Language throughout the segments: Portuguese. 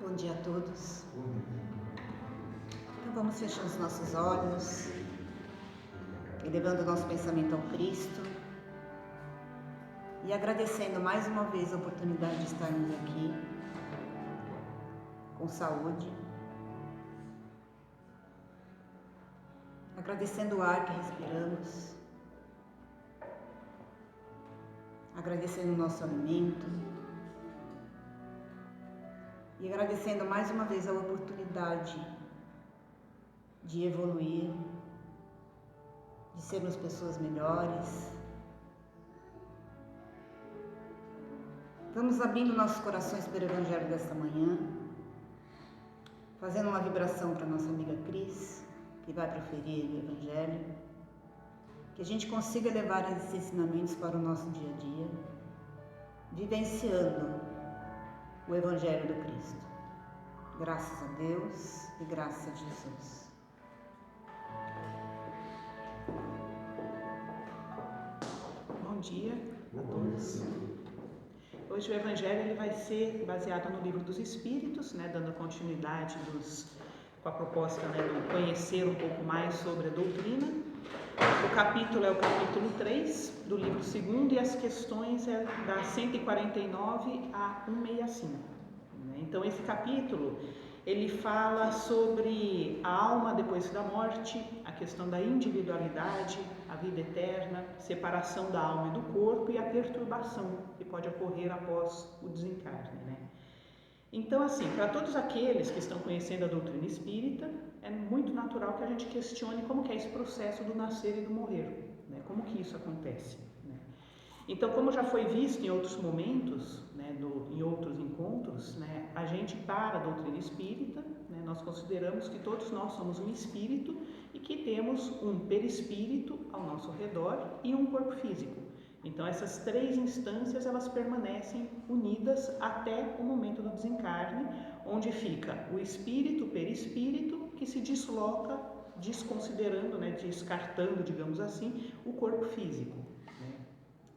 Bom dia a todos. Então vamos fechando os nossos olhos, elevando o nosso pensamento ao Cristo e agradecendo mais uma vez a oportunidade de estarmos aqui com saúde, agradecendo o ar que respiramos, agradecendo o nosso alimento e agradecendo mais uma vez a oportunidade de evoluir, de sermos pessoas melhores. Vamos abrindo nossos corações para o Evangelho desta manhã, fazendo uma vibração para nossa amiga Cris, que vai proferir o Evangelho, que a gente consiga levar esses ensinamentos para o nosso dia a dia, vivenciando o Evangelho do Cristo. Graças a Deus e graças a Jesus. Bom dia a todos. Hoje o Evangelho ele vai ser baseado no Livro dos Espíritos, dando continuidade com a proposta do conhecer um pouco mais sobre a doutrina. O capítulo é o capítulo 3 do livro 2 e as questões é da 149 a 165. Então esse capítulo ele fala sobre a alma depois da morte, a questão da individualidade, a vida eterna, separação da alma e do corpo e a perturbação que pode ocorrer após o desencarne. Então, assim, para todos aqueles que estão conhecendo a doutrina espírita, é muito natural que a gente questione como que é esse processo do nascer e do morrer, como que isso acontece. Então, como já foi visto em outros momentos, em outros encontros, a gente, para a doutrina espírita, nós consideramos que todos nós somos um espírito e que temos um perispírito ao nosso redor e um corpo físico. Então, essas três instâncias, elas permanecem unidas até o momento do desencarne, onde fica o espírito, o perispírito, que se desloca, desconsiderando, descartando, digamos assim, o corpo físico.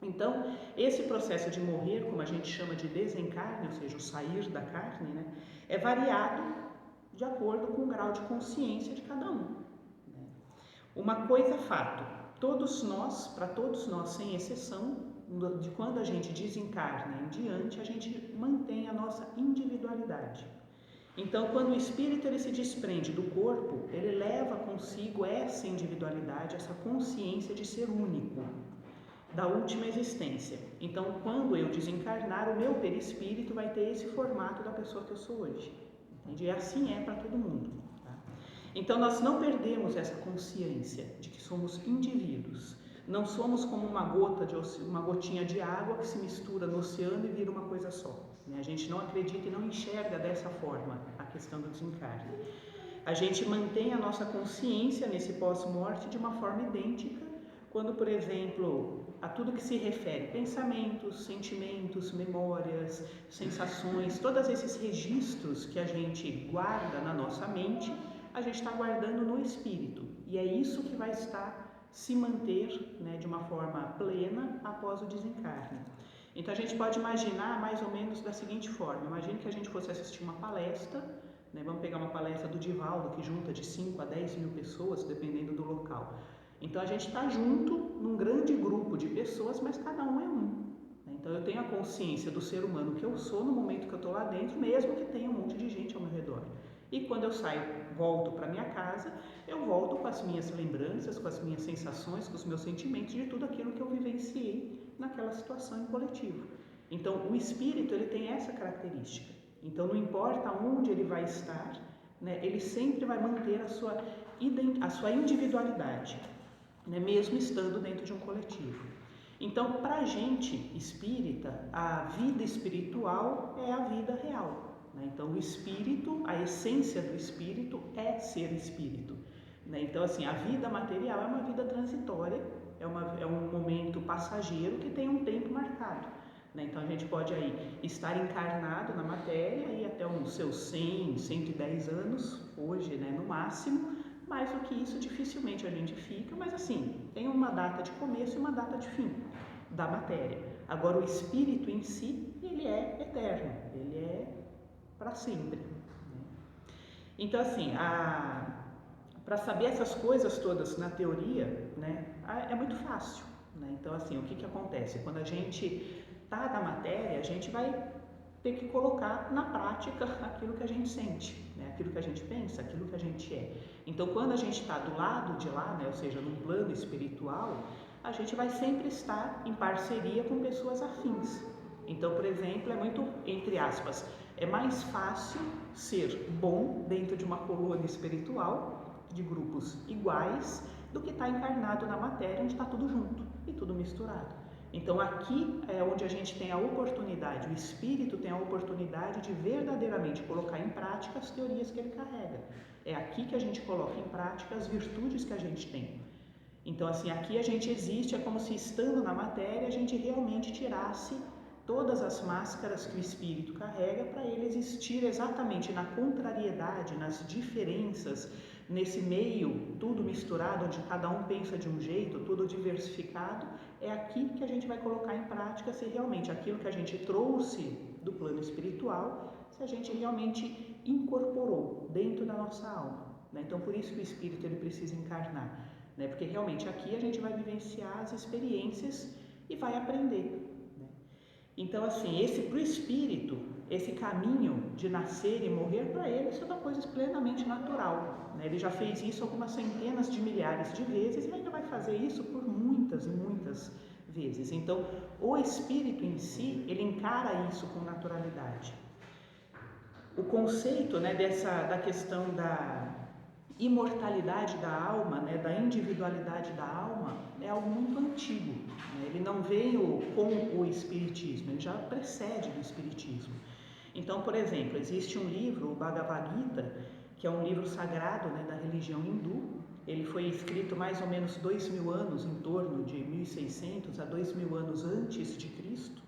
Então, esse processo de morrer, como a gente chama de desencarne, ou seja, o sair da carne, é variado de acordo com o grau de consciência de cada um. Uma coisa é fato, para todos nós, sem exceção, de quando a gente desencarna em diante, a gente mantém a nossa individualidade. Então, quando o espírito ele se desprende do corpo, ele leva consigo essa individualidade, essa consciência de ser único, da última existência. Então, quando eu desencarnar, o meu perispírito vai ter esse formato da pessoa que eu sou hoje. Entende? E assim é para todo mundo. Tá? Então, nós não perdemos essa consciência de que somos indivíduos. Não somos como uma gotinha de água que se mistura no oceano e vira uma coisa só. A gente não acredita e não enxerga dessa forma a questão do desencarne. A gente mantém a nossa consciência nesse pós-morte de uma forma idêntica quando, por exemplo, a tudo que se refere, pensamentos, sentimentos, memórias, sensações, todos esses registros que a gente guarda na nossa mente, a gente está guardando no espírito. E é isso que vai se manter de uma forma plena após o desencarne. Então a gente pode imaginar mais ou menos da seguinte forma: imagine que a gente fosse assistir uma palestra, vamos pegar uma palestra do Divaldo, que junta de 5 a 10 mil pessoas, dependendo do local. Então a gente está junto num grande grupo de pessoas, mas cada um é um. Então eu tenho a consciência do ser humano que eu sou no momento que eu estou lá dentro, mesmo que tenha um monte de gente ao meu redor. E quando eu saio, volto para minha casa, eu volto com as minhas lembranças, com as minhas sensações, com os meus sentimentos, de tudo aquilo que eu vivenciei naquela situação em coletivo. Então o espírito ele tem essa característica. Então não importa onde ele vai estar, ele sempre vai manter a sua individualidade, mesmo estando dentro de um coletivo. Então, para a gente espírita, a vida espiritual é a vida real. Então, o espírito, a essência do espírito é ser espírito. Então, assim, a vida material é uma vida transitória, é um momento passageiro que tem um tempo marcado. Então, a gente pode aí estar encarnado na matéria e até os seus 100, 110 anos, hoje, no máximo. Mais do que isso, dificilmente a gente fica, mas assim, tem uma data de começo e uma data de fim da matéria. Agora, o espírito em si, ele é eterno, ele é para sempre. Né? Então, assim, para saber essas coisas todas na teoria, né, é muito fácil. Né? Então, assim, o que acontece? Quando a gente está na matéria, a gente vai ter que colocar na prática aquilo que a gente sente, né? Aquilo que a gente pensa, aquilo que a gente é. Então, quando a gente está do lado de lá, né, ou seja, no plano espiritual, a gente vai sempre estar em parceria com pessoas afins. Então, por exemplo, é muito, entre aspas, é mais fácil ser bom dentro de uma colônia espiritual, de grupos iguais, do que estar encarnado na matéria, onde está tudo junto e tudo misturado. Então aqui é onde a gente tem a oportunidade, o espírito tem a oportunidade de verdadeiramente colocar em prática as teorias que ele carrega. É aqui que a gente coloca em prática as virtudes que a gente tem. Então, assim, aqui a gente existe, é como se estando na matéria a gente realmente tirasse todas as máscaras que o espírito carrega para ele existir exatamente na contrariedade, nas diferenças, nesse meio tudo misturado, onde cada um pensa de um jeito, tudo diversificado. É aqui que a gente vai colocar em prática se realmente aquilo que a gente trouxe do plano espiritual, se a gente realmente incorporou dentro da nossa alma. Né? Então, por isso que o espírito ele precisa encarnar, né? Porque realmente aqui a gente vai vivenciar as experiências e vai aprender. Né? Então, assim, para o espírito, esse caminho de nascer e morrer, para ele, isso é uma coisa plenamente natural. Né? Ele já fez isso algumas centenas de milhares de vezes e ainda vai fazer isso por muitas e muitas vezes. Então, o espírito em si, ele encara isso com naturalidade. O conceito, né, da questão da imortalidade da alma, né, da individualidade da alma, é algo muito antigo. Né? Ele não veio com o espiritismo, ele já precede do espiritismo. Então, por exemplo, existe um livro, o Bhagavad Gita, que é um livro sagrado, né, da religião hindu. Ele foi escrito mais ou menos 2000 anos, em torno de 1600 a 2000 anos antes de Cristo.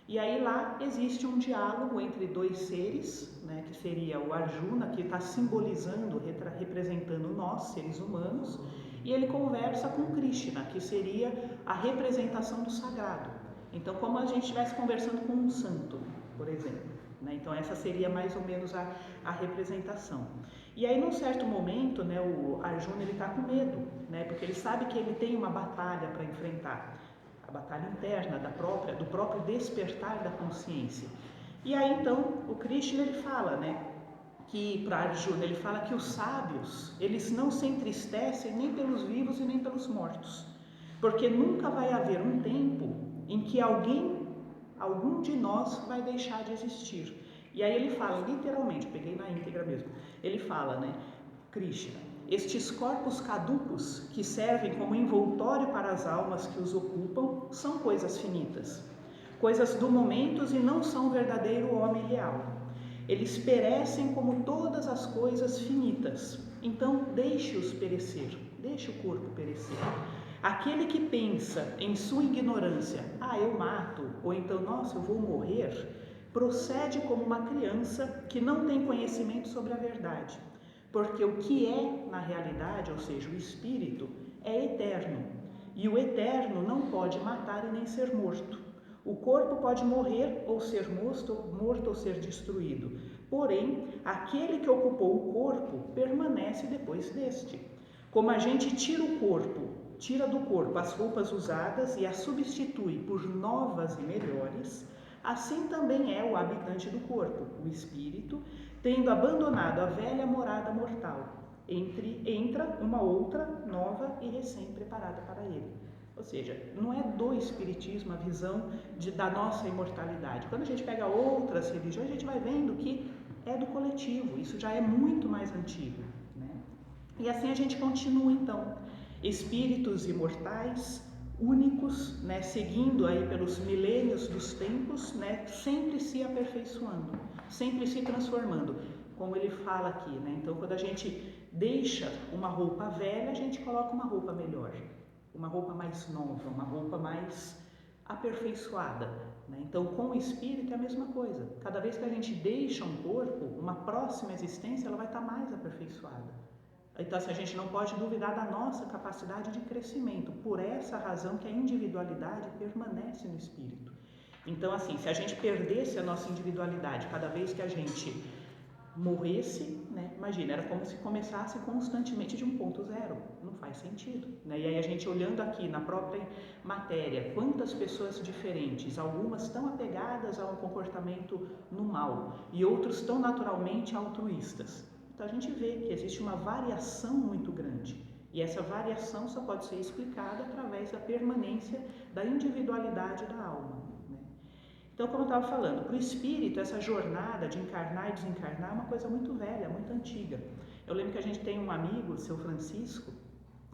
E aí lá existe um diálogo entre dois seres, né, que seria o Arjuna, que está simbolizando, representando nós, seres humanos, e ele conversa com Krishna, que seria a representação do sagrado. Então, como a gente estivesse conversando com um santo, por exemplo. Né? Então, essa seria mais ou menos a representação. E aí, num certo momento, né, o Arjuna está com medo, né, porque ele sabe que ele tem uma batalha para enfrentar. A batalha interna do próprio despertar da consciência. E aí então o Krishna ele fala, né, que para Arjuna ele fala que os sábios eles não se entristecem nem pelos vivos e nem pelos mortos, porque nunca vai haver um tempo em que algum de nós vai deixar de existir. E aí ele fala literalmente, peguei na íntegra mesmo, ele fala, né, Krishna, estes corpos caducos que servem como envoltório para as almas que os ocupam são coisas finitas, coisas do momento e não são o verdadeiro homem real. Eles perecem como todas as coisas finitas, então deixe-os perecer, deixe o corpo perecer. Aquele que pensa em sua ignorância, eu mato, ou então, nossa, eu vou morrer, procede como uma criança que não tem conhecimento sobre a verdade. Porque o que é, na realidade, ou seja, o espírito, é eterno. E o eterno não pode matar e nem ser morto. O corpo pode morrer ou ser morto ou ser destruído. Porém, aquele que ocupou o corpo permanece depois deste. Como a gente tira do corpo as roupas usadas e as substitui por novas e melhores, assim também é o habitante do corpo, o espírito, tendo abandonado a velha morada mortal, entra uma outra, nova e recém-preparada para ele. Ou seja, não é do espiritismo a visão da nossa imortalidade. Quando a gente pega outras religiões, a gente vai vendo que é do coletivo, isso já é muito mais antigo. Né? E assim a gente continua então, espíritos imortais, únicos, né, seguindo aí pelos milênios dos tempos, né, sempre se aperfeiçoando, sempre se transformando, como ele fala aqui, né? Então, quando a gente deixa uma roupa velha, a gente coloca uma roupa melhor, uma roupa mais nova, uma roupa mais aperfeiçoada, né? Então, com o espírito é a mesma coisa. Cada vez que a gente deixa um corpo, uma próxima existência, ela vai estar mais aperfeiçoada. Então, assim, a gente não pode duvidar da nossa capacidade de crescimento, por essa razão que a individualidade permanece no espírito. Então, assim, se a gente perdesse a nossa individualidade cada vez que a gente morresse, né? Imagina, era como se começasse constantemente de um ponto zero, não faz sentido, né? E aí a gente olhando aqui na própria matéria, quantas pessoas diferentes, algumas tão apegadas a um comportamento no mal e outros tão naturalmente altruístas. Então a gente vê que existe uma variação muito grande e essa variação só pode ser explicada através da permanência da individualidade da alma. Então, como eu estava falando, para o espírito, essa jornada de encarnar e desencarnar é uma coisa muito velha, muito antiga. Eu lembro que a gente tem um amigo, o seu Francisco,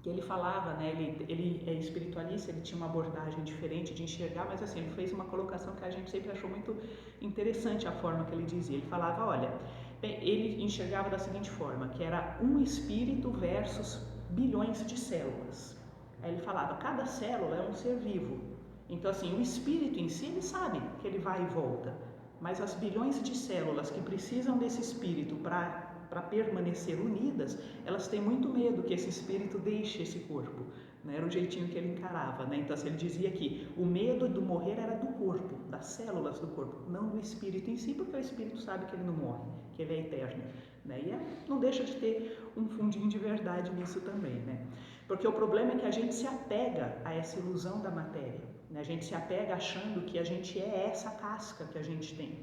que ele falava, né, ele é espiritualista, ele tinha uma abordagem diferente de enxergar, mas assim, ele fez uma colocação que a gente sempre achou muito interessante a forma que ele dizia. Ele falava, olha, ele enxergava da seguinte forma, que era um espírito versus bilhões de células. Aí ele falava, cada célula é um ser vivo. Então, assim, o espírito em si, ele sabe que ele vai e volta, mas as bilhões de células que precisam desse espírito para permanecer unidas, elas têm muito medo que esse espírito deixe esse corpo, né? Era o jeitinho que ele encarava, né? Então, assim, ele dizia que o medo do morrer era do corpo, das células do corpo, não do espírito em si, porque o espírito sabe que ele não morre, que ele é eterno, né? E não deixa de ter um fundinho de verdade nisso também, né? Porque o problema é que a gente se apega a essa ilusão da matéria. A gente se apega achando que a gente é essa casca que a gente tem.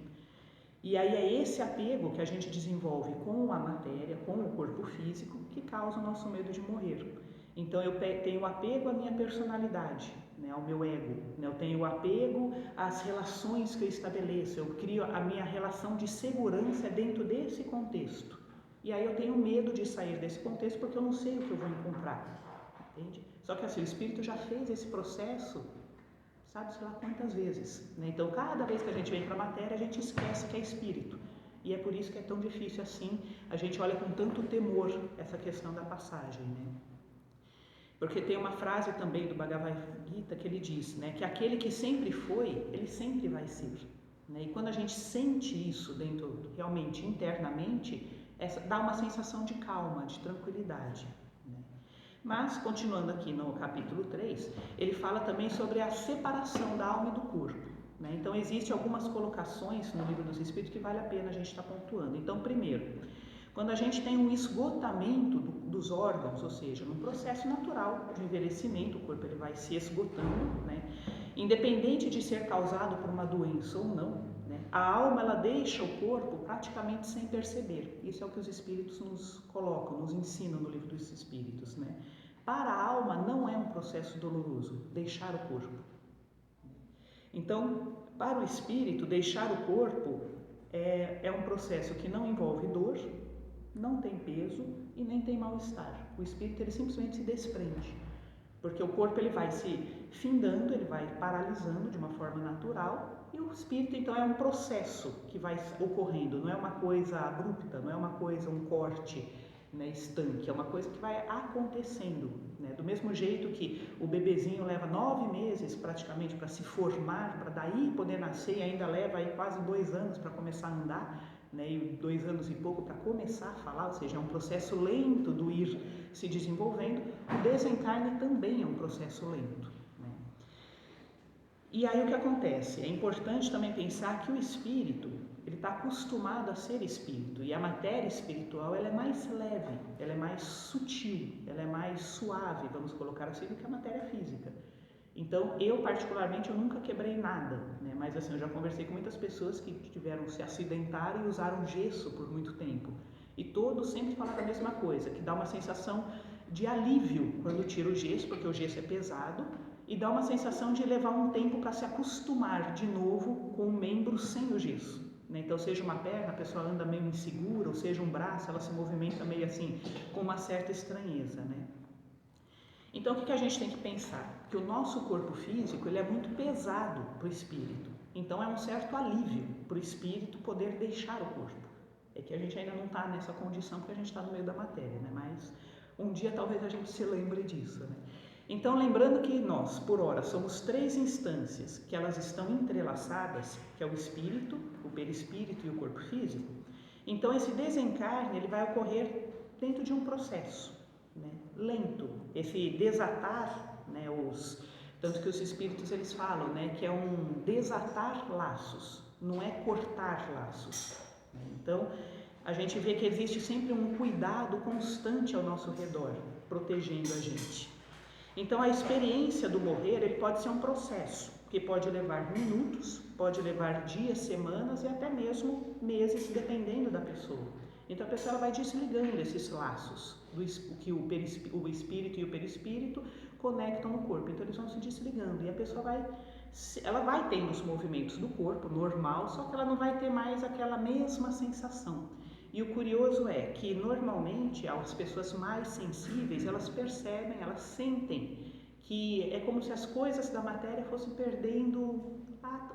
E aí é esse apego que a gente desenvolve com a matéria, com o corpo físico, que causa o nosso medo de morrer. Então eu tenho apego à minha personalidade, né, ao meu ego. Né, eu tenho apego às relações que eu estabeleço. Eu crio a minha relação de segurança dentro desse contexto. E aí eu tenho medo de sair desse contexto porque eu não sei o que eu vou encontrar. Entende? Só que assim, o espírito já fez esse processo sabe-se lá quantas vezes, né? Então, cada vez que a gente vem para a matéria, a gente esquece que é espírito. E é por isso que é tão difícil assim, a gente olha com tanto temor essa questão da passagem, né? Porque tem uma frase também do Bhagavad Gita que ele diz, né, que aquele que sempre foi, ele sempre vai ser. Né? E quando a gente sente isso dentro, realmente, internamente, dá uma sensação de calma, de tranquilidade. Mas, continuando aqui no capítulo 3, ele fala também sobre a separação da alma e do corpo. Né? Então, existem algumas colocações no Livro dos Espíritos que vale a pena a gente estar pontuando. Então, primeiro, quando a gente tem um esgotamento dos órgãos, ou seja, num processo natural de envelhecimento, o corpo ele vai se esgotando, né? Independente de ser causado por uma doença ou não, né? A alma ela deixa o corpo praticamente sem perceber. Isso é o que os espíritos nos colocam, nos ensinam no Livro dos Espíritos, né? Para a alma não é um processo doloroso deixar o corpo. Então, para o espírito, deixar o corpo é um processo que não envolve dor, não tem peso e nem tem mal-estar. O espírito ele simplesmente se desprende, porque o corpo ele vai se findando, ele vai paralisando de uma forma natural e o espírito então é um processo que vai ocorrendo, não é uma coisa abrupta, não é uma coisa, um corte, né, estanque, é uma coisa que vai acontecendo, né? Do mesmo jeito que o bebezinho leva 9 meses praticamente para se formar, para daí poder nascer e ainda leva aí quase 2 anos para começar a andar, né, e 2 anos e pouco para começar a falar, ou seja, é um processo lento do ir se desenvolvendo. O desencarne também é um processo lento, né? E aí o que acontece? É importante também pensar que o espírito ele está acostumado a ser espírito e a matéria espiritual ela é mais leve, ela é mais sutil, ela é mais suave, vamos colocar assim, do que a matéria física. Então, eu particularmente, eu nunca quebrei nada, né? Mas assim, eu já conversei com muitas pessoas que tiveram se acidentar e usaram gesso por muito tempo. E todos sempre falaram a mesma coisa, que dá uma sensação de alívio quando tira o gesso, porque o gesso é pesado, e dá uma sensação de levar um tempo para se acostumar de novo com o membro sem o gesso. Né? Então, seja uma perna, a pessoa anda meio insegura, ou seja um braço, ela se movimenta meio assim, com uma certa estranheza, né? Então, o que a gente tem que pensar? Que o nosso corpo físico ele é muito pesado para o espírito. Então, é um certo alívio para o espírito poder deixar o corpo. É que a gente ainda não está nessa condição porque a gente está no meio da matéria, né? Mas um dia talvez a gente se lembre disso, né? Então, lembrando que nós, por hora, somos 3 instâncias que elas estão entrelaçadas, que é o espírito, o perispírito e o corpo físico. Então, esse desencarne ele vai ocorrer dentro de um processo, né, lento, esse desatar, né, tanto que os espíritos eles falam, né, que é um desatar laços, não é cortar laços. Né? Então, a gente vê que existe sempre um cuidado constante ao nosso redor, protegendo a gente. Então, a experiência do morrer, ele pode ser um processo, que pode levar minutos, pode levar dias, semanas e até mesmo meses, dependendo da pessoa. Então, a pessoa ela vai desligando esses laços, que o espírito e o perispírito conectam no corpo. Então, eles vão se desligando e a pessoa vai tendo os movimentos do corpo, normal, só que ela não vai ter mais aquela mesma sensação. E o curioso é que, normalmente, as pessoas mais sensíveis, elas percebem, elas sentem que é como se as coisas da matéria fossem perdendo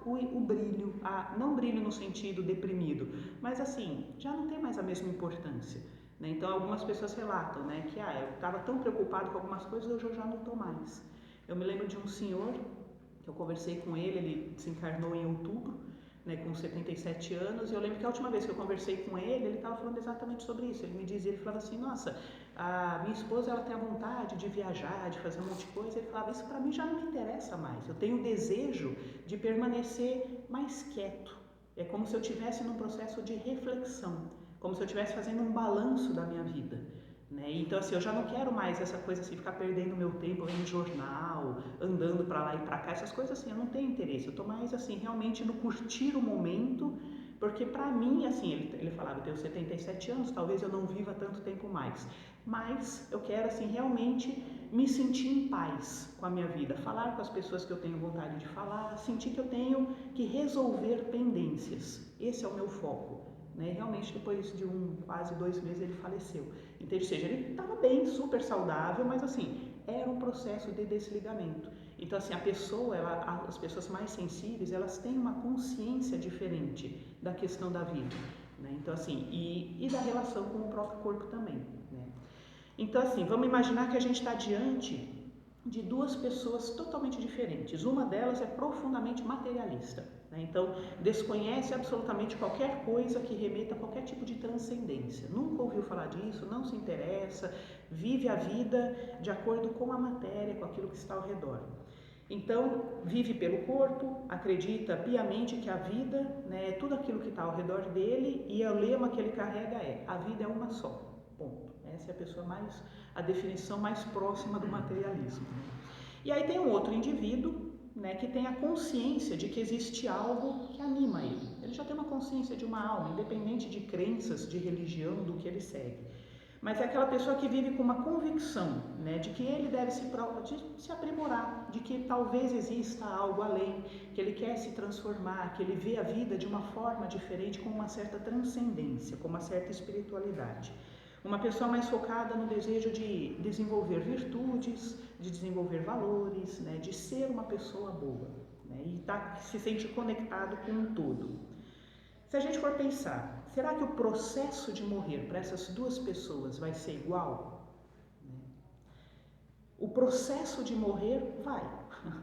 o brilho, não brilho no sentido deprimido, mas assim, já não tem mais a mesma importância. Né? Então, algumas pessoas relatam, né, que eu estava tão preocupado com algumas coisas, hoje eu já não estou mais. Eu me lembro de um senhor, que eu conversei com ele desencarnou em outubro, né, com 77 anos, e eu lembro que a última vez que eu conversei com ele estava falando exatamente sobre isso. Ele falava assim, nossa, a minha esposa ela tem a vontade de viajar, de fazer um monte de coisa. Ele falava, isso para mim já não me interessa mais, eu tenho o desejo de permanecer mais quieto. É como se eu estivesse num processo de reflexão, como se eu estivesse fazendo um balanço da minha vida. Né? Então, assim, eu já não quero mais essa coisa assim, ficar perdendo meu tempo em jornal, andando para lá e para cá, essas coisas assim, eu não tenho interesse. Eu estou mais assim, realmente no curtir o momento, porque para mim, assim, ele falava, eu tenho 77 anos, talvez eu não viva tanto tempo mais, mas eu quero, assim, realmente me sentir em paz com a minha vida, falar com as pessoas que eu tenho vontade de falar, sentir que eu tenho que resolver pendências. Esse é o meu foco. Né? Realmente, depois de quase 2 meses, ele faleceu. Então, ou seja, ele estava bem, super saudável, mas assim, era um processo de desligamento. Então, assim, as pessoas mais sensíveis, elas têm uma consciência diferente da questão da vida. Né? Então, assim, e da relação com o próprio corpo também. Né? Então, assim, vamos imaginar que a gente está diante de 2 pessoas totalmente diferentes. Uma delas é profundamente materialista. Então, desconhece absolutamente qualquer coisa que remeta a qualquer tipo de transcendência. Nunca ouviu falar disso, não se interessa, vive a vida de acordo com a matéria, com aquilo que está ao redor. Então, vive pelo corpo, acredita piamente que a vida, né, é tudo aquilo que está ao redor dele, e o lema que ele carrega é: a vida é uma só. Ponto. Essa é a definição mais próxima do materialismo. E aí tem um outro indivíduo, né, que tem a consciência de que existe algo que anima ele. Ele já tem uma consciência de uma alma, independente de crenças, de religião, do que ele segue. Mas é aquela pessoa que vive com uma convicção, né, de que ele deve se aprimorar, de que talvez exista algo além, que ele quer se transformar, que ele vê a vida de uma forma diferente, com uma certa transcendência, com uma certa espiritualidade. Uma pessoa mais focada no desejo de desenvolver virtudes, de desenvolver valores, né, de ser uma pessoa boa, né, e se sente conectado com um todo. Se a gente for pensar, será que o processo de morrer para essas 2 pessoas vai ser igual? O processo de morrer vai,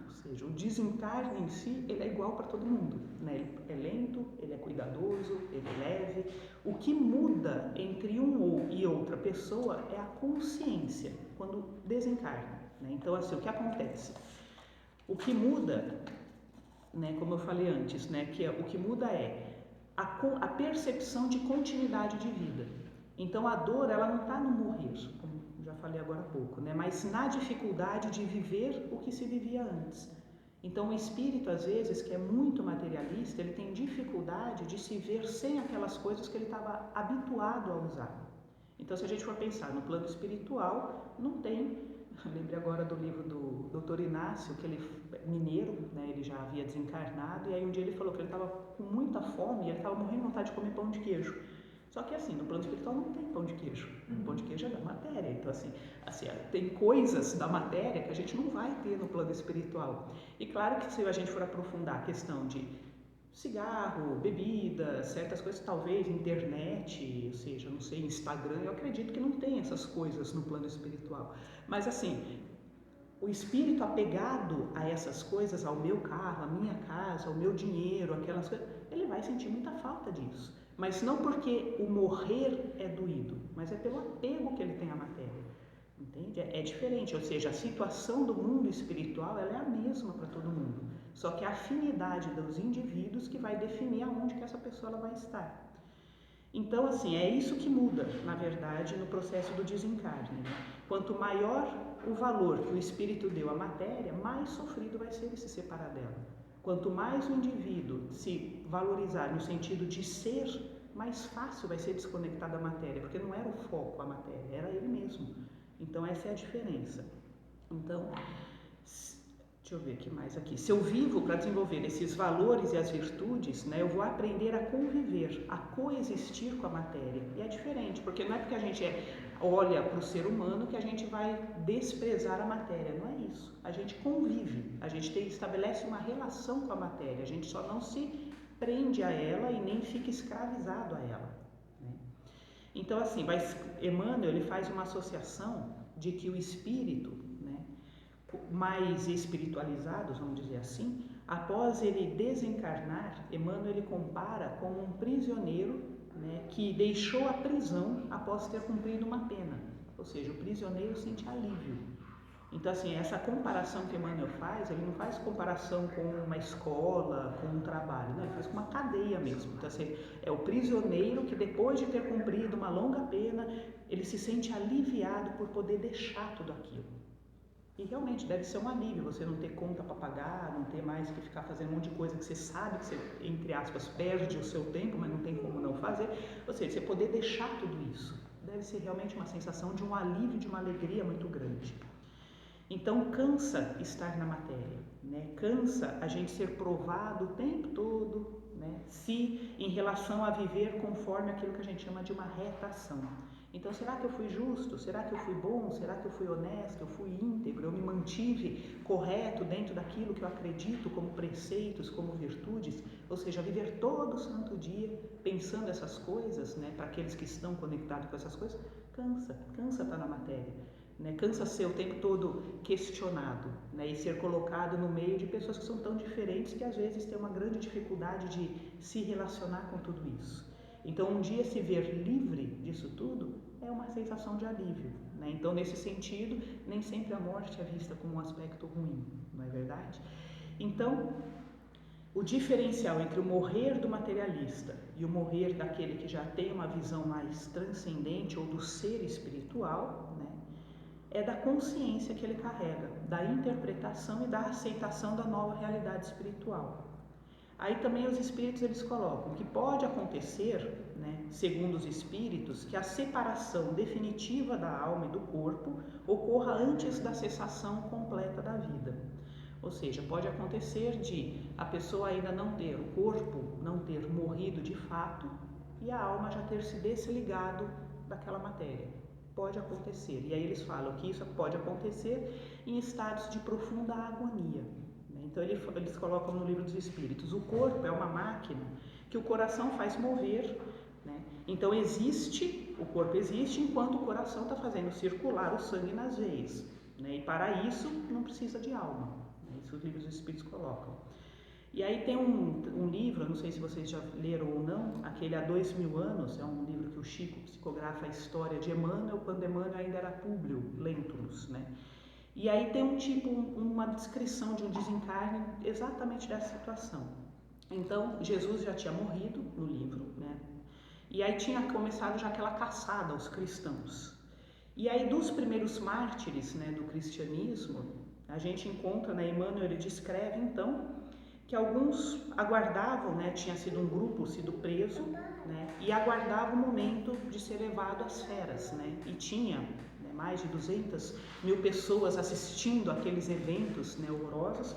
ou seja, o desencarne em si, ele é igual para todo mundo, né? Ele é lento, ele é cuidadoso, ele é leve. O que muda entre e outra pessoa é a consciência, quando desencarna, né? Então, assim, o que acontece? O que muda, né, como eu falei antes, né, o que muda é a percepção de continuidade de vida. Então, a dor, ela não está no morrer, como já falei agora há pouco, né? Mas na dificuldade de viver o que se vivia antes. Então, o espírito, às vezes, que é muito materialista, ele tem dificuldade de se ver sem aquelas coisas que ele estava habituado a usar. Então, se a gente for pensar no plano espiritual, não tem. Eu lembrei agora do livro do Dr. Inácio, que ele é mineiro, né? Ele já havia desencarnado, e aí um dia ele falou que ele estava com muita fome e ele estava morrendo de vontade de comer pão de queijo. Só que assim, no plano espiritual não tem pão de queijo. O pão de queijo é da matéria. Então assim, tem coisas da matéria que a gente não vai ter no plano espiritual. E claro que se a gente for aprofundar a questão de cigarro, bebida, certas coisas, talvez internet, ou seja, não sei, Instagram, eu acredito que não tem essas coisas no plano espiritual. Mas assim, o espírito apegado a essas coisas, ao meu carro, à minha casa, ao meu dinheiro, aquelas coisas, ele vai sentir muita falta disso. Mas não porque o morrer é doído, mas é pelo apego que ele tem à matéria. Entende? É diferente, ou seja, a situação do mundo espiritual, ela é a mesma para todo mundo. Só que a afinidade dos indivíduos que vai definir aonde que essa pessoa ela vai estar. Então, assim, é isso que muda, na verdade, no processo do desencarne, né? Quanto maior o valor que o espírito deu à matéria, mais sofrido vai ser ele se separar dela. Quanto mais o indivíduo se valorizar no sentido de ser, mais fácil vai ser desconectar da matéria, porque não era o foco a matéria, era ele mesmo. Então, essa é a diferença. Então, deixa eu ver o que mais aqui. Se eu vivo para desenvolver esses valores e as virtudes, né, eu vou aprender a conviver, a coexistir com a matéria. E é diferente, porque não é porque a gente olha para o ser humano que a gente vai desprezar a matéria, não é isso. A gente convive, a gente estabelece uma relação com a matéria, a gente só não se prende a ela e nem fica escravizado a ela, né? Então, assim, Emmanuel ele faz uma associação de que o espírito, mais espiritualizados, vamos dizer assim, após ele desencarnar, Emmanuel ele compara como um prisioneiro, né, que deixou a prisão após ter cumprido uma pena. Ou seja, o prisioneiro sente alívio. Então, assim, essa comparação que Emmanuel faz, ele não faz comparação com uma escola, com um trabalho, não, ele faz com uma cadeia mesmo. Então, assim, é o prisioneiro que depois de ter cumprido uma longa pena, ele se sente aliviado por poder deixar tudo aquilo. E realmente deve ser um alívio você não ter conta para pagar, não ter mais que ficar fazendo um monte de coisa que você sabe que você, entre aspas, perde o seu tempo, mas não tem como não fazer. Ou seja, você poder deixar tudo isso. Deve ser realmente uma sensação de um alívio, de uma alegria muito grande. Então cansa estar na matéria, né? Cansa a gente ser provado o tempo todo, né? Se em relação a viver conforme aquilo que a gente chama de uma reta ação. Então, será que eu fui justo? Será que eu fui bom? Será que eu fui honesto? Eu fui íntegro? Eu me mantive correto dentro daquilo que eu acredito como preceitos, como virtudes? Ou seja, viver todo santo dia pensando essas coisas, né? Para aqueles que estão conectados com essas coisas, cansa estar na matéria, né? Cansa ser o tempo todo questionado, né? E ser colocado no meio de pessoas que são tão diferentes que às vezes têm uma grande dificuldade de se relacionar com tudo isso. Então, um dia se ver livre disso tudo é uma sensação de alívio, né? Então, nesse sentido, nem sempre a morte é vista como um aspecto ruim, não é verdade? Então, o diferencial entre o morrer do materialista e o morrer daquele que já tem uma visão mais transcendente ou do ser espiritual, né, é da consciência que ele carrega, da interpretação e da aceitação da nova realidade espiritual. Aí também os espíritos eles colocam que pode acontecer, né, segundo os espíritos, que a separação definitiva da alma e do corpo ocorra antes da cessação completa da vida. Ou seja, pode acontecer de a pessoa ainda não ter, o corpo não ter morrido de fato e a alma já ter se desligado daquela matéria. Pode acontecer. E aí eles falam que isso pode acontecer em estados de profunda agonia. Então eles colocam no Livro dos Espíritos, o corpo é uma máquina que o coração faz mover, né? Então o corpo existe enquanto o coração está fazendo circular o sangue nas veias, né? E para isso não precisa de alma, né? Isso os Livros dos Espíritos colocam. E aí tem um livro, não sei se vocês já leram ou não, aquele Há 2000 anos, é um livro que o Chico psicografa a história de Emmanuel, quando Emmanuel ainda era Públio Lentulus, né? E aí tem uma descrição de um desencarne exatamente dessa situação. Então, Jesus já tinha morrido no livro, né? E aí tinha começado já aquela caçada aos cristãos. E aí dos primeiros mártires, né, do cristianismo, a gente encontra, né, Emmanuel ele descreve então que alguns aguardavam, né, tinha sido um grupo sido preso, né, e aguardava o momento de ser levado às feras, né? E tinha mais de 200.000 pessoas assistindo aqueles eventos, né, horrorosos.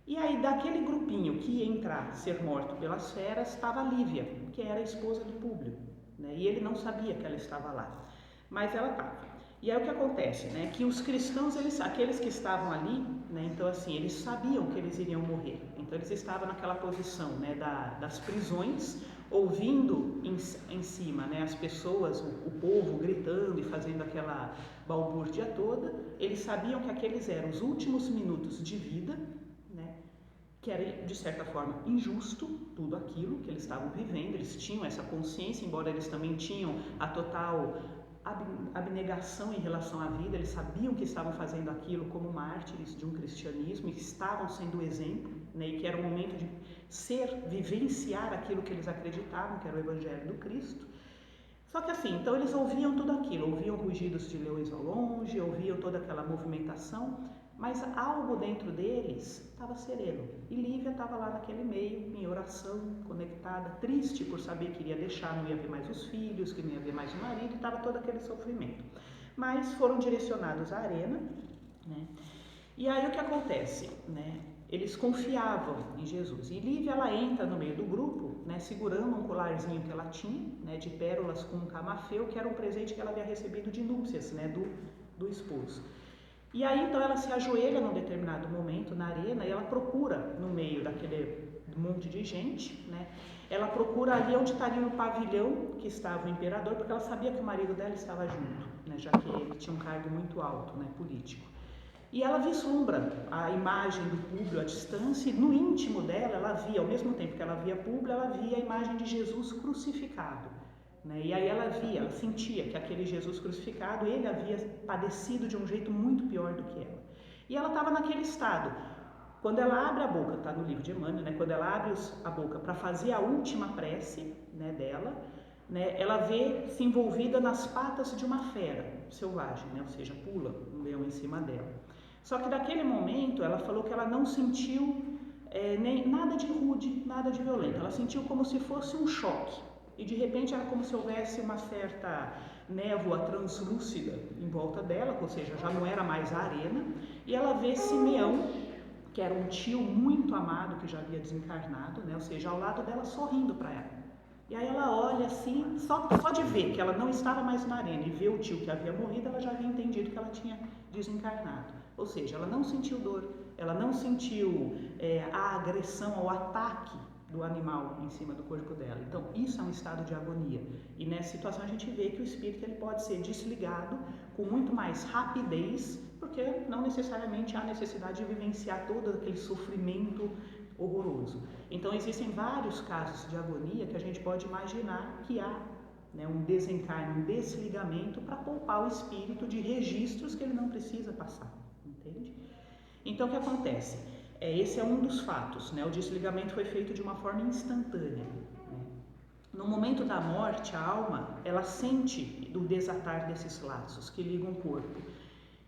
E aí daquele grupinho que ia entrar, ser morto pelas feras, estava Lívia, que era a esposa do Públio, né? E ele não sabia que ela estava lá, mas ela estava. E aí o que acontece, né? Que os cristãos, aqueles que estavam ali, né? Então assim, eles sabiam que eles iriam morrer. Então eles estavam naquela posição, né? Das prisões, ouvindo em cima, né? As pessoas, o povo gritando e fazendo aquela balbúrdia toda. Eles sabiam que aqueles eram os últimos minutos de vida, né? Que era de certa forma injusto tudo aquilo que eles estavam vivendo. Eles tinham essa consciência, embora eles também tinham a total abnegação em relação à vida. Eles sabiam que estavam fazendo aquilo como mártires de um cristianismo e estavam sendo exemplo, né, e que era o momento de vivenciar aquilo que eles acreditavam, que era o Evangelho do Cristo. Só que assim, então eles ouviam tudo aquilo, ouviam rugidos de leões ao longe, ouviam toda aquela movimentação, mas algo dentro deles estava sereno. E Lívia estava lá naquele meio, em oração, conectada, triste por saber que iria deixar, não ia ver mais os filhos, que não ia ver mais o marido, e estava todo aquele sofrimento. Mas foram direcionados à arena, né? E aí o que acontece, né? Eles confiavam em Jesus. E Lívia, ela entra no meio do grupo, né, segurando um colarzinho que ela tinha, né, de pérolas com um camafeu, que era um presente que ela havia recebido de núpcias, né, do esposo. E aí então ela se ajoelha num determinado momento na arena e ela procura no meio daquele monte de gente, né, ela procura ali onde estaria o pavilhão que estava o imperador, porque ela sabia que o marido dela estava junto, né, já que ele tinha um cargo muito alto, né, político. E ela vislumbra a imagem do Públio à distância, e no íntimo dela, ela via, ao mesmo tempo que ela via Públio, ela via a imagem de Jesus crucificado, né? E aí ela sentia que aquele Jesus crucificado, ele havia padecido de um jeito muito pior do que ela. E ela estava naquele estado. Quando ela abre a boca, está no livro de Emmanuel, né? Quando ela abre a boca para fazer a última prece, né, dela, né, ela vê se envolvida nas patas de uma fera selvagem, né? Ou seja, pula um leão em cima dela. Só que naquele momento ela falou que ela não sentiu nem nada de rude, nada de violento. Ela sentiu como se fosse um choque. E de repente era como se houvesse uma certa névoa translúcida em volta dela, ou seja, já não era mais a arena. E ela vê Simeão, que era um tio muito amado que já havia desencarnado, né? Ou seja, ao lado dela sorrindo para ela. E aí ela olha assim, só de ver que ela não estava mais na arena e ver o tio que havia morrido, ela já havia entendido que ela tinha desencarnado. Ou seja, ela não sentiu dor, ela não sentiu a agressão, o ataque do animal em cima do corpo dela. Então, isso é um estado de agonia. E nessa situação a gente vê que o espírito ele pode ser desligado com muito mais rapidez, porque não necessariamente há necessidade de vivenciar todo aquele sofrimento horroroso. Então, existem vários casos de agonia que a gente pode imaginar que há, né, um desencarne, um desligamento para poupar o espírito de registros que ele não precisa passar. Entende? Então, o que acontece? Esse é um dos fatos, né? O desligamento foi feito de uma forma instantânea, né? No momento da morte, a alma, ela sente o desatar desses laços que ligam o corpo.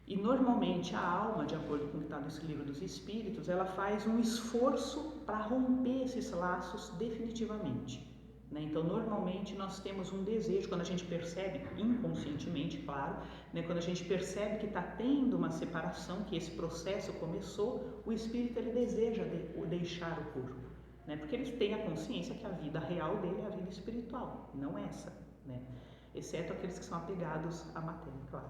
E normalmente a alma, de acordo com o que está no livro dos Espíritos, ela faz um esforço para romper esses laços definitivamente, né? Então, normalmente nós temos um desejo, quando a gente percebe, inconscientemente, claro, né, quando a gente percebe que está tendo uma separação, que esse processo começou, o espírito ele deseja deixar o corpo, né, porque ele tem a consciência que a vida real dele é a vida espiritual, não essa, né, exceto aqueles que são apegados à matéria, claro.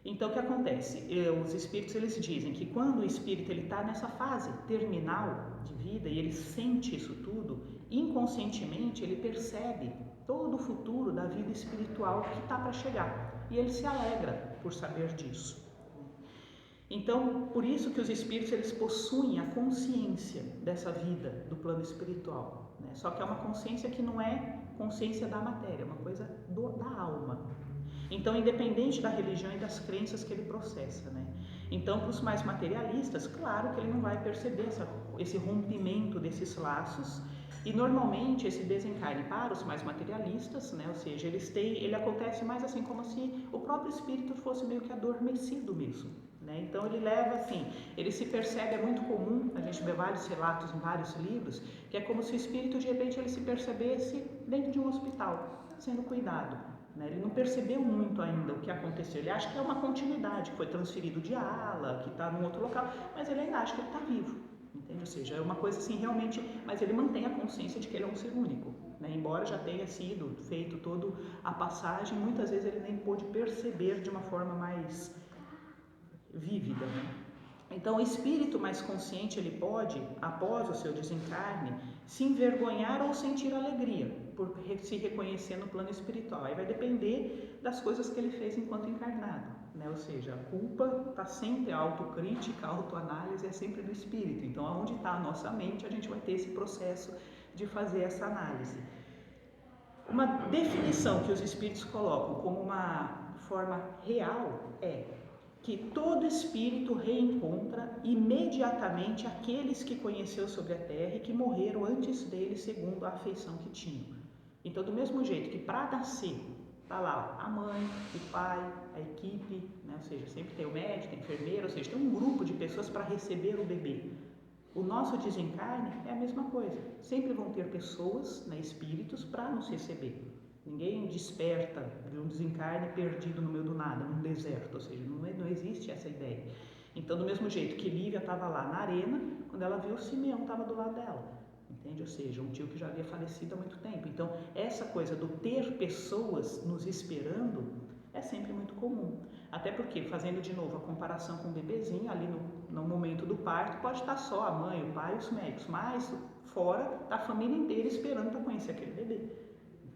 Então, o que acontece? Os espíritos eles dizem que quando o espírito está nessa fase terminal de vida e ele sente isso tudo, inconscientemente ele percebe todo o futuro da vida espiritual que está para chegar e ele se alegra por saber disso. Então, por isso que os espíritos eles possuem a consciência dessa vida do plano espiritual, né? Só que é uma consciência que não é consciência da matéria, é uma coisa da alma. Então, independente da religião e das crenças que ele processa, né? Então, para os mais materialistas, claro que ele não vai perceber esse rompimento desses laços. E normalmente esse desencarne para os mais materialistas, né? Ou seja, ele acontece mais assim como se o próprio espírito fosse meio que adormecido mesmo, né? Então ele leva assim, ele se percebe, é muito comum, a gente vê vários relatos em vários livros, que é como se o espírito de repente ele se percebesse dentro de um hospital, sendo cuidado, né? Ele não percebeu muito ainda o que aconteceu, ele acha que é uma continuidade, que foi transferido de ala, que está num outro local, mas ele ainda acha que ele está vivo. Entende? Ou seja, é uma coisa assim realmente, mas ele mantém a consciência de que ele é um ser único, né? Embora já tenha sido feito toda a passagem, muitas vezes ele nem pôde perceber de uma forma mais vívida, né? Então o espírito mais consciente ele pode, após o seu desencarne, se envergonhar ou sentir alegria por se reconhecer no plano espiritual. Aí vai depender das coisas que ele fez enquanto encarnado, né? Ou seja, a culpa está sempre, a autocrítica, a autoanálise é sempre do espírito. Então, aonde está a nossa mente, a gente vai ter esse processo de fazer essa análise. Uma definição que os espíritos colocam como uma forma real é que todo espírito reencontra imediatamente aqueles que conheceu sobre a terra e que morreram antes dele segundo a afeição que tinham. Então, do mesmo jeito que para nascer está lá a mãe, o pai, a equipe, né? Ou seja, sempre tem o médico, a enfermeira, ou seja, tem um grupo de pessoas para receber o bebê. O nosso desencarne é a mesma coisa. Sempre vão ter pessoas, né, espíritos, para nos receber. Ninguém desperta de um desencarne perdido no meio do nada, num deserto, ou seja, não existe essa ideia. Então, do mesmo jeito que Lívia estava lá na arena, quando ela viu, Simeão estava do lado dela, entende? Ou seja, um tio que já havia falecido há muito tempo. Então, essa coisa do ter pessoas nos esperando é sempre muito comum. Até porque, fazendo de novo a comparação com o bebezinho, ali no momento do parto, pode estar só a mãe, o pai e os médicos, mas fora está a família inteira esperando para conhecer aquele bebê.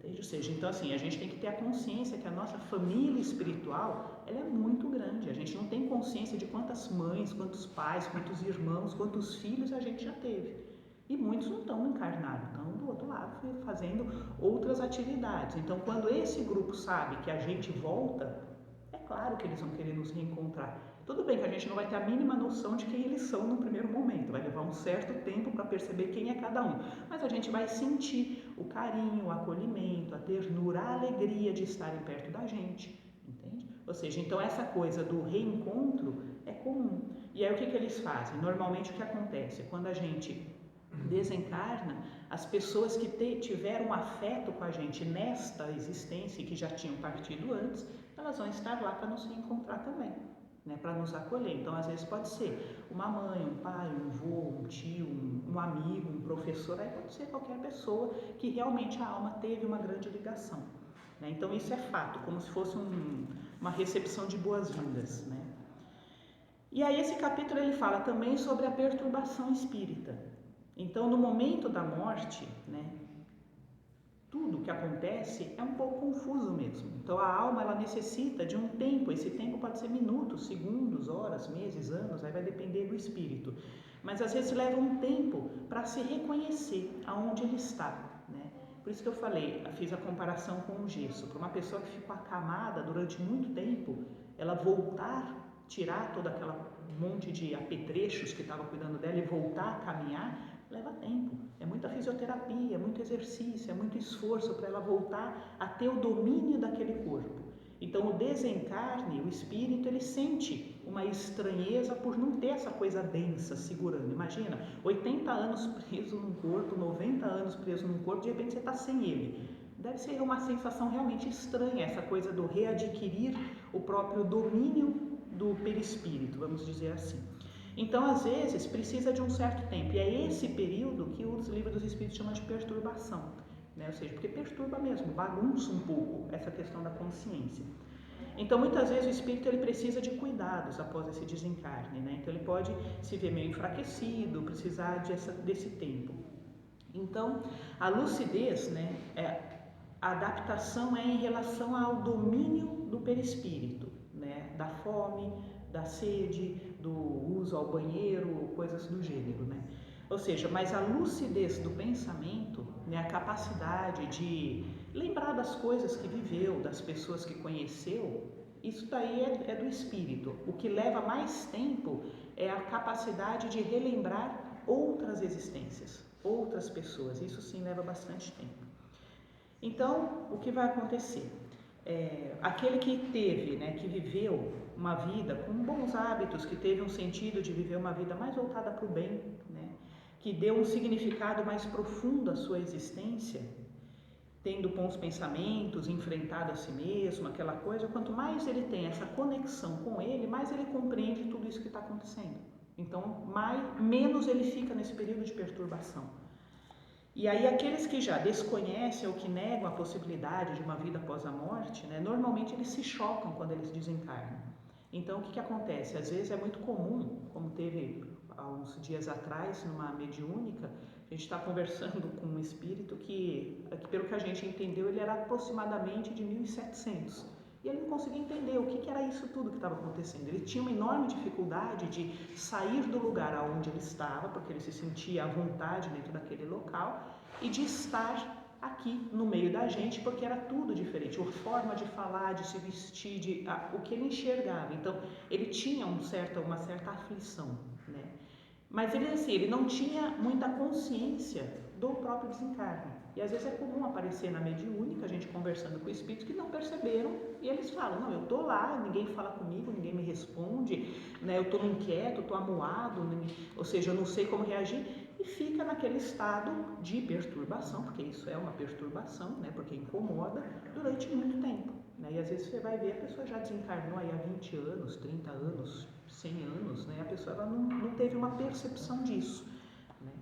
Entende? Ou seja, então assim, a gente tem que ter a consciência que a nossa família espiritual, ela é muito grande. A gente não tem consciência de quantas mães, quantos pais, quantos irmãos, quantos filhos a gente já teve. E muitos não estão encarnados, estão do outro lado fazendo outras atividades. Então, quando esse grupo sabe que a gente volta, é claro que eles vão querer nos reencontrar. Tudo bem que a gente não vai ter a mínima noção de quem eles são no primeiro momento, vai levar um certo tempo para perceber quem é cada um, mas a gente vai sentir o carinho, o acolhimento, a ternura, a alegria de estarem perto da gente, entende? Ou seja, então essa coisa do reencontro é comum. E aí o que eles fazem? Normalmente o que acontece? Quando a gente desencarna, as pessoas que tiveram afeto com a gente nesta existência e que já tinham partido antes, elas vão estar lá para nos reencontrar também, né, para nos acolher. Então, às vezes pode ser uma mãe, um pai, um avô, um tio, um amigo, um professor, aí pode ser qualquer pessoa que realmente a alma teve uma grande ligação, né? Então, isso é fato, como se fosse uma recepção de boas-vindas, né? E aí esse capítulo ele fala também sobre a perturbação espírita. Então, no momento da morte, né, tudo que acontece é um pouco confuso mesmo. Então, a alma ela necessita de um tempo. Esse tempo pode ser minutos, segundos, horas, meses, anos, aí vai depender do espírito. Mas às vezes leva um tempo para se reconhecer aonde ele está, né? Por isso que eu falei, eu fiz a comparação com o gesso. Para uma pessoa que ficou acamada durante muito tempo, ela voltar, tirar toda aquela monte de apetrechos que estava cuidando dela e voltar a caminhar, leva tempo. É muita fisioterapia, é muito exercício, é muito esforço para ela voltar a ter o domínio daquele corpo. Então, o desencarne, o espírito, ele sente uma estranheza por não ter essa coisa densa segurando. Imagina, 80 anos preso num corpo, 90 anos preso num corpo, de repente você está sem ele. Deve ser uma sensação realmente estranha, essa coisa do readquirir o próprio domínio do perispírito, vamos dizer assim. Então, às vezes, precisa de um certo tempo, e é esse período que os livros dos Espíritos chamam de perturbação, né? Ou seja, porque perturba mesmo, bagunça um pouco essa questão da consciência. Então, muitas vezes o espírito ele precisa de cuidados após esse desencarne, né? Então, ele pode se ver meio enfraquecido, precisar desse tempo. Então, a lucidez, né, a adaptação é em relação ao domínio do perispírito, né? Da fome, da sede, do uso ao banheiro, coisas do gênero, né? Ou seja, mas a lucidez do pensamento, né, a capacidade de lembrar das coisas que viveu, das pessoas que conheceu, isso daí é do espírito. O que leva mais tempo é a capacidade de relembrar outras existências, outras pessoas. Isso sim leva bastante tempo. Então, o que vai acontecer? Aquele que teve, né, que viveu uma vida com bons hábitos, que teve um sentido de viver uma vida mais voltada para o bem, né, que deu um significado mais profundo à sua existência, tendo bons pensamentos, enfrentado a si mesmo, aquela coisa, quanto mais ele tem essa conexão com ele, mais ele compreende tudo isso que está acontecendo. Então, menos ele fica nesse período de perturbação. E aí aqueles que já desconhecem ou que negam a possibilidade de uma vida após a morte, né, normalmente eles se chocam quando eles desencarnam. Então o que acontece? Às vezes é muito comum, como teve há uns dias atrás numa mediúnica, a gente está conversando com um espírito que, pelo que a gente entendeu, ele era aproximadamente de 1700. E ele não conseguia entender o que era isso tudo que estava acontecendo. Ele tinha uma enorme dificuldade de sair do lugar aonde ele estava, porque ele se sentia à vontade dentro daquele local, e de estar aqui no meio da gente, porque era tudo diferente, a forma de falar, de se vestir, o que ele enxergava. Então, ele tinha uma certa aflição, né? Mas ele não tinha muita consciência do próprio desencarne. E às vezes é comum aparecer na mediúnica, a gente conversando com espíritos que não perceberam, e eles falam, não, eu estou lá, ninguém fala comigo, ninguém me responde, né? Eu estou inquieto, estou amuado, ou seja, eu não sei como reagir, e fica naquele estado de perturbação, porque isso é uma perturbação, né? Porque incomoda, durante muito tempo, né? E às vezes você vai ver, a pessoa já desencarnou aí há 20 anos, 30 anos, 100 anos, né? A pessoa ela não teve uma percepção disso, né?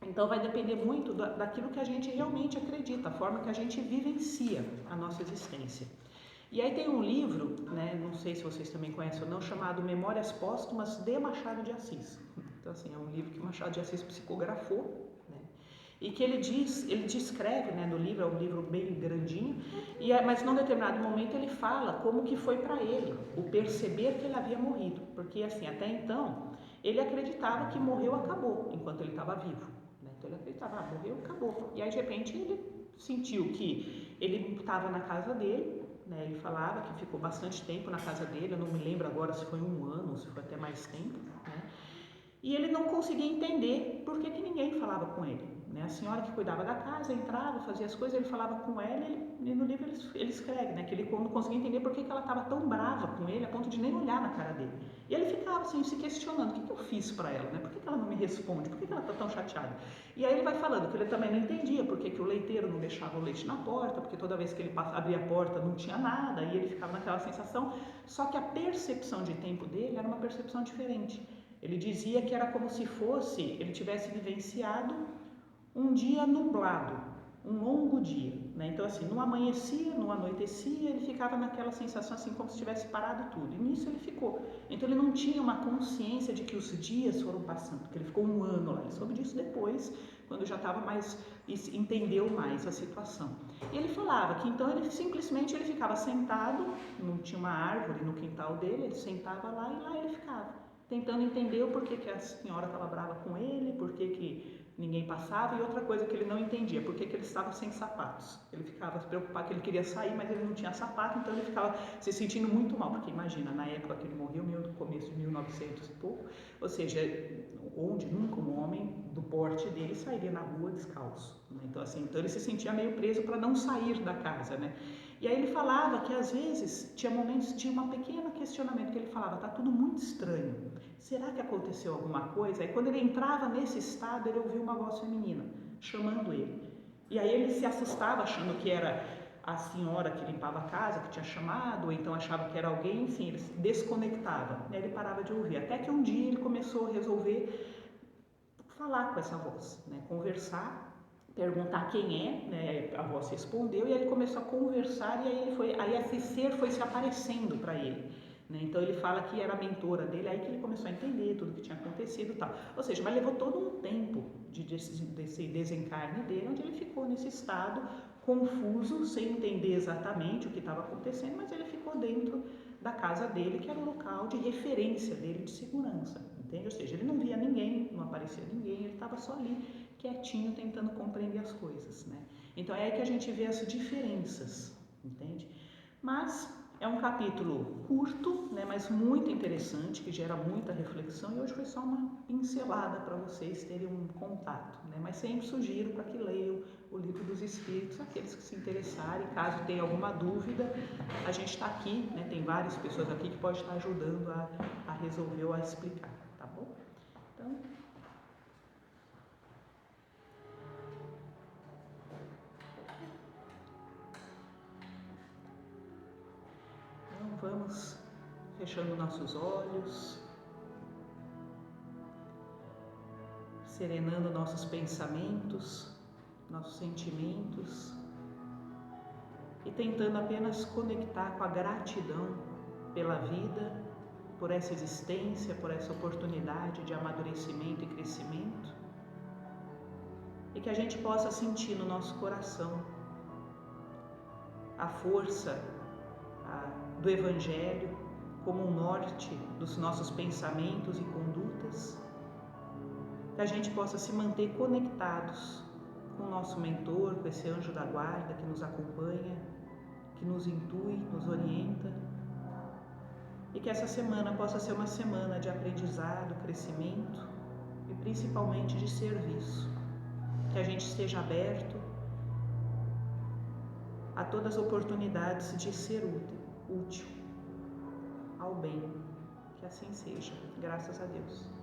Então vai depender muito daquilo que a gente realmente acredita, a forma que a gente vivencia a nossa existência. E aí tem um livro, né, não sei se vocês também conhecem ou não, chamado Memórias Póstumas de Machado de Assis. Então assim, é um livro que Machado de Assis psicografou, né, e que ele descreve, né, no livro, é um livro bem grandinho, mas num determinado momento ele fala como que foi para ele o perceber que ele havia morrido, porque assim, até então ele acreditava que morreu, acabou, enquanto ele estava vivo. Então ele acreditava, morreu, acabou. E aí de repente ele sentiu que ele estava na casa dele, né? Ele falava que ficou bastante tempo na casa dele, eu não me lembro agora se foi 1 ano, se foi até mais tempo, né? E ele não conseguia entender por que ninguém falava com ele, né? A senhora que cuidava da casa entrava, fazia as coisas, ele falava com ela, e no livro ele escreve, né, que ele não conseguia entender por que ela estava tão brava com ele a ponto de nem olhar na cara dele. E ele ficava assim, se questionando, o que eu fiz para ela, né? Por que ela não me responde? Por que ela está tão chateada? E aí ele vai falando que ele também não entendia por que o leiteiro não deixava o leite na porta, porque toda vez que ele abria a porta não tinha nada, e ele ficava naquela sensação, só que a percepção de tempo dele era uma percepção diferente. Ele dizia que era como se fosse, ele tivesse vivenciado um dia nublado, um longo dia, né? Então assim, não amanhecia, não anoitecia, ele ficava naquela sensação assim como se tivesse parado tudo, e nisso ele ficou. Então ele não tinha uma consciência de que os dias foram passando, porque ele ficou 1 ano lá, ele soube disso depois, quando já estava mais, entendeu mais a situação. E ele falava que então ele simplesmente ele ficava sentado, não tinha uma árvore no quintal dele, ele sentava lá e lá ele ficava, tentando entender o porquê que a senhora estava brava com ele, porquê que ninguém passava, e outra coisa que ele não entendia, por que ele estava sem sapatos. Ele ficava se preocupado que ele queria sair, mas ele não tinha sapato, então ele ficava se sentindo muito mal, porque imagina, na época que ele morreu, no começo de 1900 e pouco, ou seja, onde nunca um homem do porte dele sairia na rua descalço, né? Então assim, então ele se sentia meio preso para não sair da casa, né? E aí ele falava que às vezes tinha momentos, tinha um pequeno questionamento que ele falava, tá tudo muito estranho, será que aconteceu alguma coisa? Aí quando ele entrava nesse estado, ele ouvia uma voz feminina chamando ele. E aí ele se assustava achando que era a senhora que limpava a casa, que tinha chamado, ou então achava que era alguém, enfim, ele se desconectava, né? Ele parava de ouvir. Até que um dia ele começou a resolver falar com essa voz, né? Conversar, perguntar quem é, né? A voz respondeu e aí ele começou a conversar, e aí esse ser foi se aparecendo para ele, né? Então ele fala que era a mentora dele, aí que ele começou a entender tudo que tinha acontecido e tal. Ou seja, mas levou todo um tempo desse desencarne dele, onde ele ficou nesse estado confuso, sem entender exatamente o que estava acontecendo, mas ele ficou dentro da casa dele, que era o local de referência dele, de segurança, entende? Ou seja, ele não via ninguém, não aparecia ninguém, ele estava só ali, quietinho, tentando compreender as coisas, né? Então é aí que a gente vê as diferenças, entende? Mas é um capítulo curto, né, mas muito interessante, que gera muita reflexão, e hoje foi só uma pincelada para vocês terem um contato, né? Mas sempre sugiro para que leiam o Livro dos Espíritos, aqueles que se interessarem. Caso tenha alguma dúvida, a gente está aqui, né? Tem várias pessoas aqui que podem estar ajudando a resolver ou a explicar, tá bom? Então, vamos fechando nossos olhos, serenando nossos pensamentos, nossos sentimentos, e tentando apenas conectar com a gratidão pela vida, por essa existência, por essa oportunidade de amadurecimento e crescimento, e que a gente possa sentir no nosso coração a força do Evangelho como um norte dos nossos pensamentos e condutas, que a gente possa se manter conectados com o nosso mentor, com esse anjo da guarda que nos acompanha, que nos intui, nos orienta. E que essa semana possa ser uma semana de aprendizado, crescimento e principalmente de serviço. Que a gente esteja aberto a todas as oportunidades de ser útil ao bem. Que assim seja. Graças a Deus.